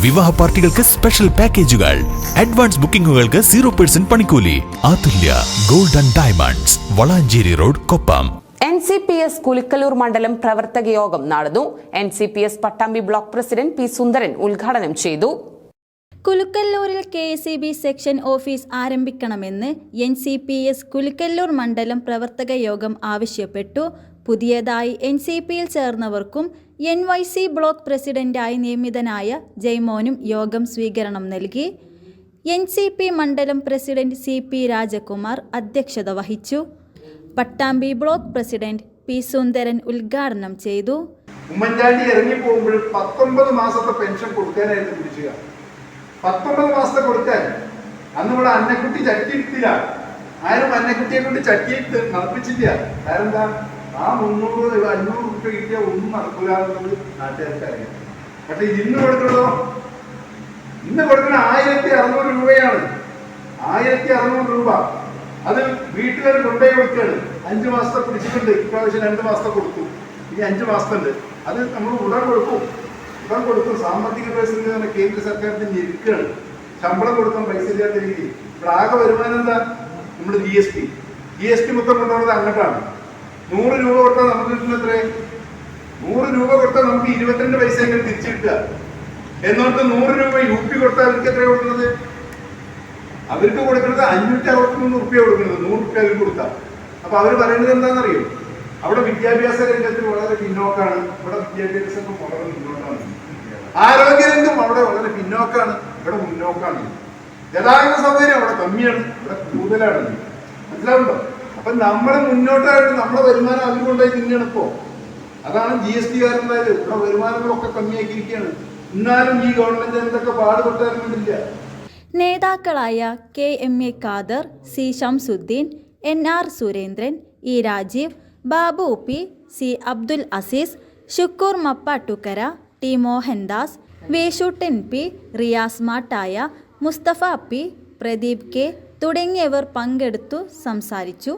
വിവാഹ പാർട്ടികൾക്ക് സ്പെഷ്യൽ പാക്കേജുകൾ, അഡ്വാൻസ് ബുക്കിംഗുകൾക്ക് 0% പണിക്കൂലി. Atulya gold and diamonds, Valanchery road, Koppam. NCPS Kulikkallur മണ്ഡലം പ്രവർത്തക യോഗം നടന്നു. NCPS Pattambi block president P Sundaran ഉദ്ഘാടനം ചെയ്തു. കുലുക്കല്ലൂരിൽ KSEB സെക്ഷൻ ഓഫീസ് ആരംഭിക്കണമെന്ന് NCPS കുലുക്കല്ലൂർ മണ്ഡലം പ്രവർത്തക യോഗം ആവശ്യപ്പെട്ടു. പുതിയതായി NCPയിൽ ചേർന്നവർക്കും NYC ബ്ലോക്ക് പ്രസിഡന്റായി നിയമിതനായ ജയ്മോനും യോഗം സ്വീകരണം നൽകി. NCP മണ്ഡലം പ്രസിഡന്റ് CP രാജകുമാർ അധ്യക്ഷത വഹിച്ചു. Pattambi block president P Sundaran ഉദ്ഘാടനം ചെയ്തു. ഉമ്മൻചാണ്ടി ഇറങ്ങി പോകുമ്പോൾ 19 മാസത്തെ പെൻഷൻ കൊടുക്കാനായിരുന്നു പിടിച്ചുക. 19 മാസത്തെ കൊടുക്കാൻ അന്ന് ഇവിടെ അന്നക്കുട്ടി ചട്ടിയെടുത്തില്ല. ആരും അന്നക്കുട്ടിയെ കൊണ്ട് ചട്ടിയെടുത്ത് നടപ്പിച്ചില്ല. കാരണം എന്താ, ആ 300 500 രൂപ കിട്ടിയാൽ ഒന്നും നടക്കില്ല എന്നുള്ളത് നാട്ടുകാർക്ക് അറിയാം. പക്ഷെ ഇന്ന് കൊടുക്കണതോ, ഇന്ന് കൊടുക്കുന്ന 1600 രൂപയാണ്. 1600 രൂപ അത് വീട്ടുകാർ കൊണ്ടുപോയി കൊടുക്കുകയാണ്. 5 മാസത്തെ പിടിച്ചിട്ടുണ്ട്. ഇപ്രാവശ്യം 2 മാസത്തെ കൊടുത്തു. ഇനി 5 മാസത്തുണ്ട്. അത് നമ്മൾ ഉടൻ കൊടുക്കും. സാമ്പത്തിക പ്രതിസന്ധി കേന്ദ്ര സർക്കാരിന്റെ ഞെരുക്കാണ്. ശമ്പളം കൊടുക്കാൻ പൈസ ഇല്ലാത്ത രീതി. ഇവിടെ ആകെ വരുമാനം എന്താ? നമ്മുടെ GST മൊത്തം കൊണ്ടുപോകുന്നത് അങ്ങോട്ടാണ്. 100 രൂപ കൊടുത്താൽ നമുക്ക് കിട്ടുന്ന എത്രേ? 100 രൂപ കൊടുത്താൽ നമുക്ക് 22 പൈസ എങ്ങനെ തിരിച്ചു കിട്ടുക. എന്നിട്ട് 100 രൂപ UP കൊടുത്താൽ അവർക്ക് എത്ര കൊടുക്കുന്നത്? അവർക്ക് കൊടുക്കുന്നത് 563 റുപ്യ കൊടുക്കുന്നത്. 100 റുപ്യ അവർക്ക് കൊടുത്താൽ. അപ്പൊ അവർ പറയുന്നത് എന്താണെന്നറിയോ? അവിടെ വിദ്യാഭ്യാസ രംഗത്തിൽ വളരെ പിന്നോക്കാണ്. ഇവിടെ വിദ്യാഭ്യാസം വളരെ മുന്നോട്ടാണ്. ആരോഗ്യരംഗം അവിടെ വളരെ പിന്നോക്കാണ്. ഇവിടെ മുന്നോക്കാണ്. ഗതാഗത സൗകര്യം അവിടെ കമ്മിയാണ്. ഇവിടെ കൂടുതലാണ്. മനസ്സിലാവുണ്ടോ? അപ്പൊ നമ്മളെ മുന്നോട്ടായിട്ട് നമ്മളെ വരുമാനം അതുകൊണ്ടായി തന്നെയാണ് ഇപ്പോ. അതാണ് GST കാരണമായത്. ഇവിടെ വരുമാനങ്ങളൊക്കെ കമ്മിയാക്കിയിരിക്കുകയാണ്. എന്നാലും ഈ ഗവൺമെന്റ് എന്തൊക്കെ പാടുപെട്ടായിരുന്നില്ല. നേതാക്കളായ KMA Khader, C Shamsuddin, NR Surendran, E Rajeev, Babu P, C Abdul Azeez, Shukkur മപ്പാട്ടുക്കര, T Mohandas, വേഷുട്ടൻ P, Riyas Mattaya, Mustafa P, Pradeep K തുടങ്ങിയവർ പങ്കെടുത്തു സംസാരിച്ചു.